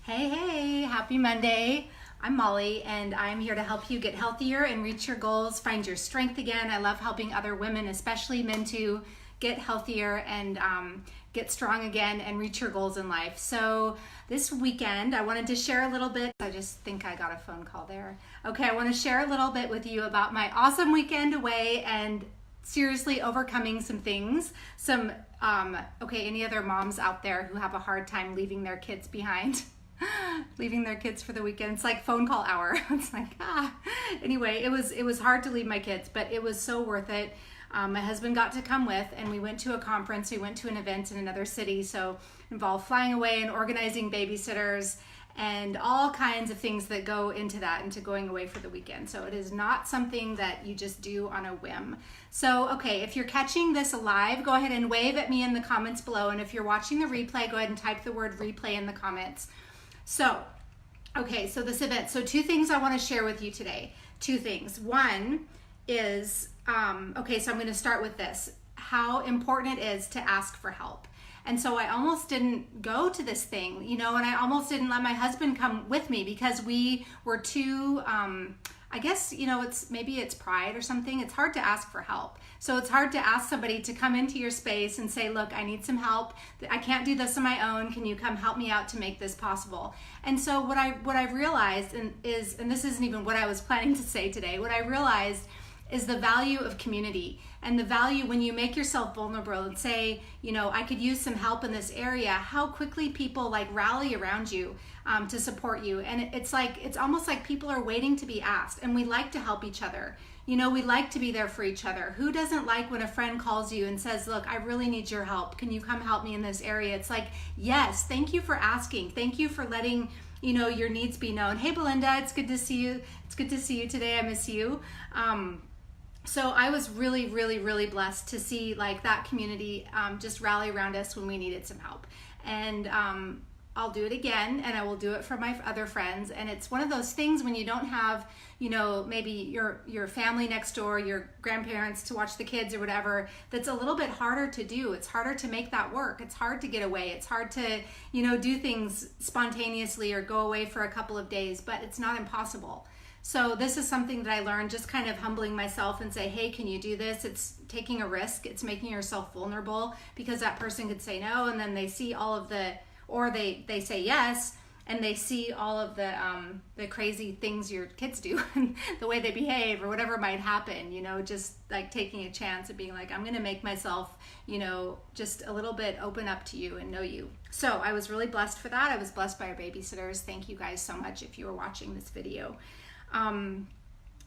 Hey, happy Monday. I'm Molly and I'm here to help you get healthier and reach your goals, find your strength again. I love helping other women, especially men, to get healthier and get strong again and reach your goals in life. So this weekend, I wanted to share a little bit. I just think I got a phone call there. Okay, I want to share a little bit with you about my awesome weekend away and seriously overcoming some things. Any other moms out there who have a hard time leaving their kids behind? Leaving their kids for the weekend. It's like phone call hour. It's like, Anyway, it was hard to leave my kids, but it was so worth it. My husband got to come with, and we went to a conference. We went to an event in another city, so it involved flying away and organizing babysitters and all kinds of things that go into that, into going away for the weekend. So it is not something that you just do on a whim. So, okay, if you're catching this live, go ahead and wave at me in the comments below. And if you're watching the replay, go ahead and type the word replay in the comments. So this event. So two things I want to share with you today. Two things. One is, so I'm going to start with this, how important it is to ask for help. And so I almost didn't go to this thing, and I almost didn't let my husband come with me because we were too, I guess, it's pride or something. It's hard to ask for help. So it's hard to ask somebody to come into your space and say, look, I need some help. I can't do this on my own. Can you come help me out to make this possible? And so what I've realized is this isn't even what I was planning to say today. What I realized is the value of community and the value when you make yourself vulnerable and say, I could use some help in this area, how quickly people rally around you to support you. And it's almost like people are waiting to be asked, and we like to help each other. We like to be there for each other. Who doesn't like when a friend calls you and says, look, I really need your help. Can you come help me in this area? It's like, yes, thank you for asking. Thank you for letting your needs be known. Hey, Belinda, it's good to see you. It's good to see you today. I miss you. So I was really, really, really blessed to see that community just rally around us when we needed some help. And I'll do it again, and I will do it for my other friends. And it's one of those things when you don't have, maybe your family next door, your grandparents to watch the kids or whatever, that's a little bit harder to do. It's harder to make that work. It's hard to get away. It's hard to, do things spontaneously or go away for a couple of days, but it's not impossible. So this is something that I learned, just kind of humbling myself and say, hey, can you do this? It's taking a risk. It's making yourself vulnerable because that person could say no, and then they see all of or they say yes, and they see all of the crazy things your kids do and the way they behave or whatever might happen, just taking a chance of being I'm going to make myself, just a little bit open up to you and know you. So I was really blessed for that. I was blessed by our babysitters. Thank you guys so much if you were watching this video.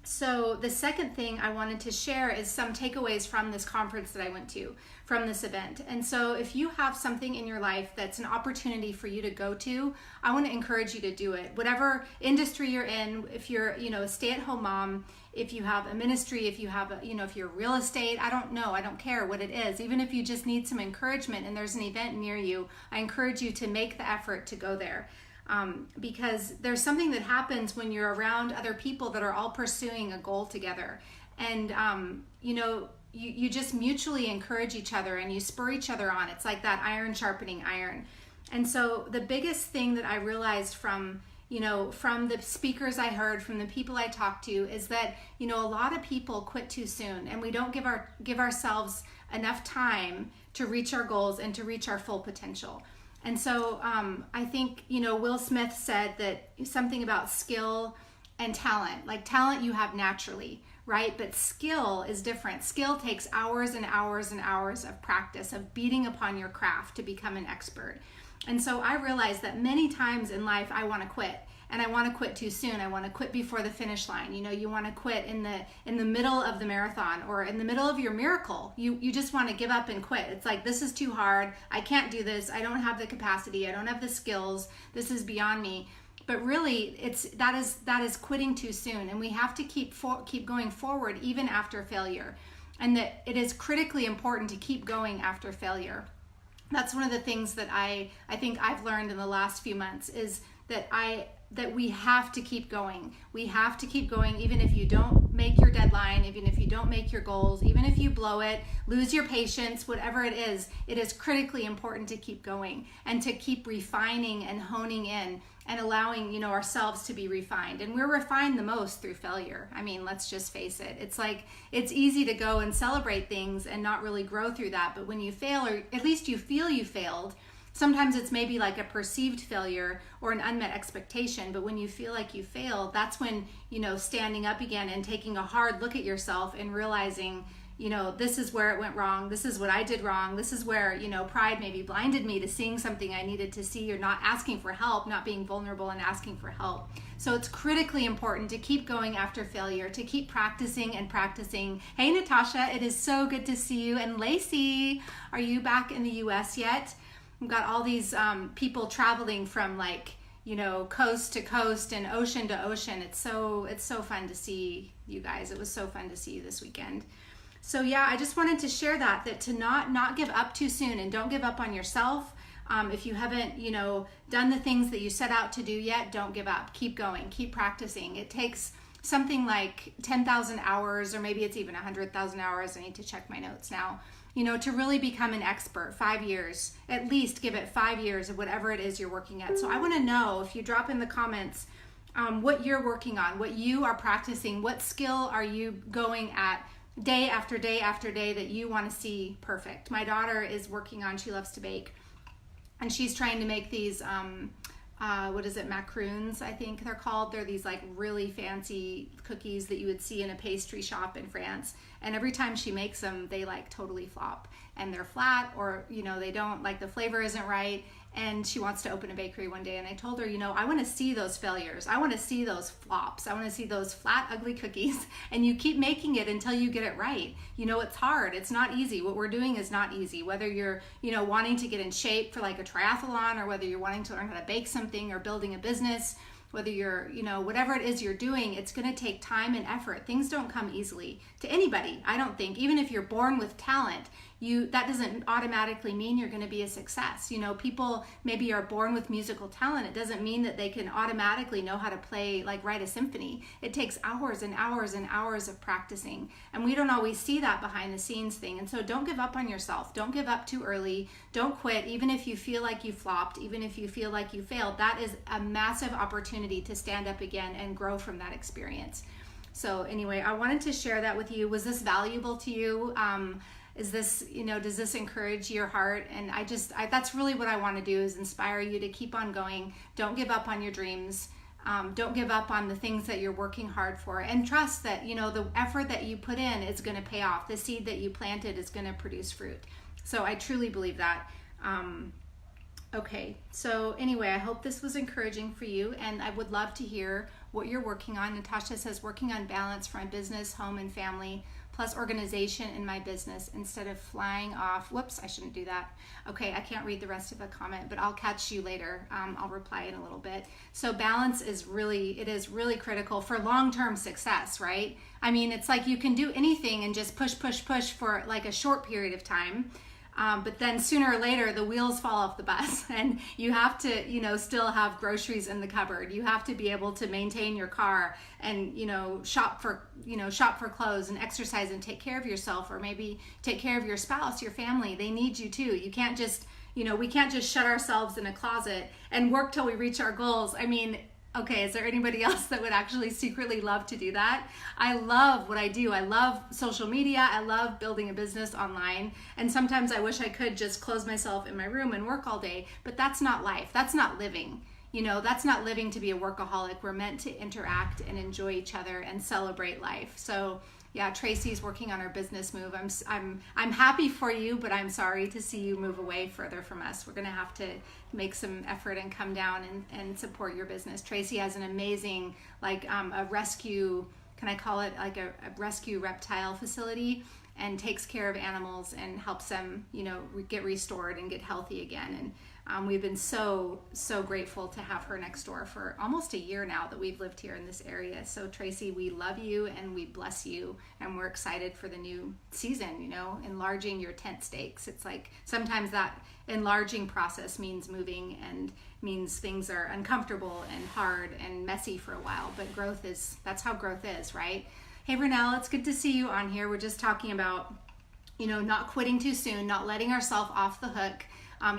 So the second thing I wanted to share is some takeaways from this conference that I went to, from this event. And so if you have something in your life that's an opportunity for you to go to, I want to encourage you to do it. Whatever industry you're in, if you're, a stay-at-home mom, if you have a ministry, if you have if you're real estate, I don't know, I don't care what it is. Even if you just need some encouragement and there's an event near you, I encourage you to make the effort to go there. Because there's something that happens when you're around other people that are all pursuing a goal together. And, you just mutually encourage each other and you spur each other on. It's like that iron sharpening iron. And so the biggest thing that I realized from the speakers I heard, from the people I talked to, is that, a lot of people quit too soon, and we don't give ourselves enough time to reach our goals and to reach our full potential. And so I think, Will Smith said that something about skill and talent. Talent you have naturally, right? But skill is different. Skill takes hours and hours and hours of practice, of beating upon your craft to become an expert. And so I realized that many times in life I want to quit. And I want to quit too soon. I want to quit before the finish line. You want to quit in the middle of the marathon or in the middle of your miracle. You just want to give up and quit. It's like, this is too hard. I can't do this. I don't have the capacity. I don't have the skills. This is beyond me. But really, that is quitting too soon. And we have to keep going forward even after failure. And that it is critically important to keep going after failure. That's one of the things that I think I've learned in the last few months, is that we have to keep going. We have to keep going even if you don't make your deadline, even if you don't make your goals, even if you blow it, lose your patience, whatever it is critically important to keep going and to keep refining and honing in and allowing, you know, ourselves to be refined. And we're refined the most through failure. I mean, let's just face it. It's like, it's easy to go and celebrate things and not really grow through that. But when you fail, or at least you feel you failed, sometimes it's maybe like a perceived failure or an unmet expectation. But when you feel like you failed, that's when, you know, standing up again and taking a hard look at yourself and realizing, you know, this is where it went wrong. This is what I did wrong. This is where, you know, pride maybe blinded me to seeing something I needed to see, or not asking for help, not being vulnerable and asking for help. So it's critically important to keep going after failure, to keep practicing and practicing. Hey, Natasha, it is so good to see you. And Lacey, are you back in the US yet? We've got all these people traveling from, like, you know, coast to coast and ocean to ocean. It's so fun to see you guys. It was so fun to see you this weekend. So yeah, I just wanted to share that to not give up too soon, and don't give up on yourself. If you haven't, you know, done the things that you set out to do yet, don't give up. Keep going, keep practicing. It takes something like 10,000 hours, or maybe it's even 100,000 hours. I need to check my notes now. You know, to really become an expert, 5 years, at least give it 5 years of whatever it is you're working at. So I want to know, if you drop in the comments, what you're working on, what you are practicing, what skill are you going at day after day after day that you want to see perfect. My daughter is working on, she loves to bake, and she's trying to make these, what is it, macaroons, I think they're called. They're these like really fancy cookies that you would see in a pastry shop in France. And every time she makes them, they like totally flop, and they're flat, or, you know, they don't, like, the flavor isn't right. And she wants to open a bakery one day. And I told her, you know, I want to see those failures. I want to see those flops. I want to see those flat, ugly cookies. And you keep making it until you get it right. You know, it's hard. It's not easy. What we're doing is not easy. Whether you're, you know, wanting to get in shape for like a triathlon, or whether you're wanting to learn how to bake something, or building a business, whether you're, you know, whatever it is you're doing, it's going to take time and effort. Things don't come easily to anybody, I don't think. Even if you're born with talent, that doesn't automatically mean you're going to be a success. You know, people maybe are born with musical talent. It doesn't mean that they can automatically know how to play, like, write a symphony. It takes hours and hours and hours of practicing. And we don't always see that behind the scenes thing. And so don't give up on yourself. Don't give up too early. Don't quit. Even if you feel like you flopped, even if you feel like you failed, that is a massive opportunity to stand up again and grow from that experience. So anyway, I wanted to share that with you. Was this valuable to you? Is this, you know, does this encourage your heart? And that's really what I want to do, is inspire you to keep on going. Don't give up on your dreams. Don't give up on the things that you're working hard for, and trust that, you know, the effort that you put in is going to pay off. The seed that you planted is going to produce fruit. So I truly believe that. Okay, so anyway, I hope this was encouraging for you, and I would love to hear what you're working on. Natasha says, working on balance for my business, home, and family, plus organization in my business instead of flying off. Whoops, I shouldn't do that. Okay, I can't read the rest of the comment, but I'll catch you later. I'll reply in a little bit. So balance is really critical for long-term success, right? I mean, it's like you can do anything and just push for like a short period of time. But then sooner or later, the wheels fall off the bus, and you have to, you know, still have groceries in the cupboard. You have to be able to maintain your car and, you know, shop for clothes and exercise and take care of yourself, or maybe take care of your spouse, your family. They need you too. You can't just, you know, we can't just shut ourselves in a closet and work till we reach our goals. I mean, okay, is there anybody else that would actually secretly love to do that? I love what I do. I love social media. I love building a business online. And sometimes I wish I could just close myself in my room and work all day, but that's not life. That's not living. You know, that's not living to be a workaholic. We're meant to interact and enjoy each other and celebrate life. So yeah, Tracy's working on her business move. I'm happy for you, but I'm sorry to see you move away further from us. We're gonna have to make some effort and come down and support your business. Tracy has an amazing, like a rescue, can I call it like a rescue reptile facility, and takes care of animals and helps them, you know, get restored and get healthy again. And we've been so grateful to have her next door for almost a year now that we've lived here in this area. So Tracy, we love you and we bless you, and we're excited for the new season, you know, enlarging your tent stakes. It's like sometimes that enlarging process means moving and means things are uncomfortable and hard and messy for a while, but that's how growth is, right? Hey, Renelle, it's good to see you on here. We're just talking about, not quitting too soon, not letting ourselves off the hook,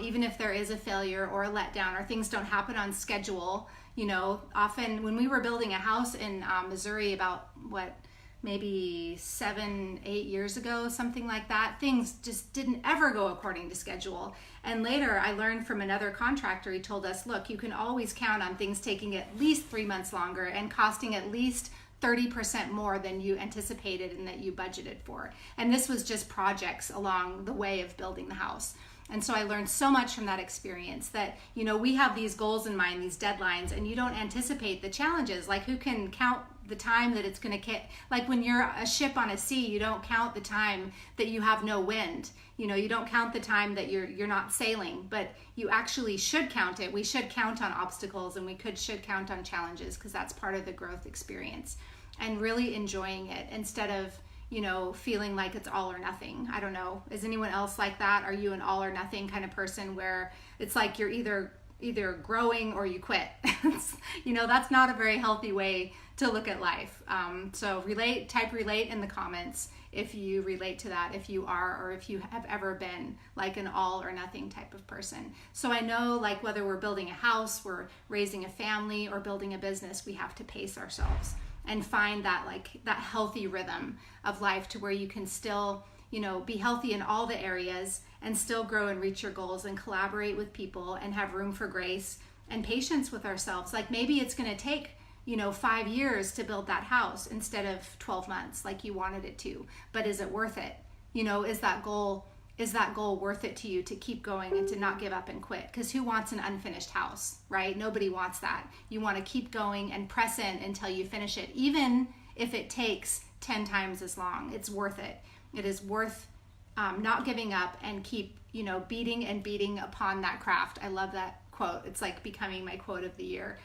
even if there is a failure or a letdown or things don't happen on schedule. Often when we were building a house in Missouri about maybe 7-8 years ago, something like that, things just didn't ever go according to schedule. And later I learned from another contractor, he told us, look, you can always count on things taking at least 3 months longer and costing at least 30% more than you anticipated and that you budgeted for. And this was just projects along the way of building the house. And so I learned so much from that experience that, we have these goals in mind, these deadlines, and you don't anticipate the challenges. Like, who can count the time that it's going to like when you're a ship on a sea, you don't count the time that you have no wind. You don't count the time that you're not sailing, but you actually should count it. We should count on obstacles, and we should count on challenges, because that's part of the growth experience, and really enjoying it instead of feeling like it's all or nothing. I don't know. Is anyone else like that? Are you an all or nothing kind of person where it's like you're either growing or you quit? That's not a very healthy way to look at life. So type relate in the comments if you relate to that, if you are, or if you have ever been like an all or nothing type of person. So I know, like, whether we're building a house, we're raising a family, or building a business, we have to pace ourselves and find that healthy rhythm of life to where you can still, be healthy in all the areas and still grow and reach your goals and collaborate with people and have room for grace and patience with ourselves. Like, maybe it's going to take, 5 years to build that house instead of 12 months like you wanted it to. But is it worth it? Is that goal worth it to you to keep going and to not give up and quit? Because who wants an unfinished house, right? Nobody wants that. You want to keep going and press in until you finish it, even if it takes 10 times as long. It's worth it. It is worth not giving up and keep, beating and beating upon that craft. I love that quote. It's like becoming my quote of the year.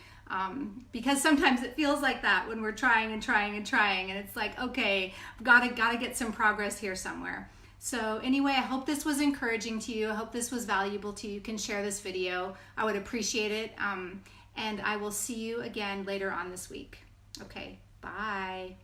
Because sometimes it feels like that when we're trying and trying and trying, and it's like, okay, I've gotta get some progress here somewhere. So anyway, I hope this was encouraging to you. I hope this was valuable to you. You can share this video. I would appreciate it. And I will see you again later on this week. Okay, bye.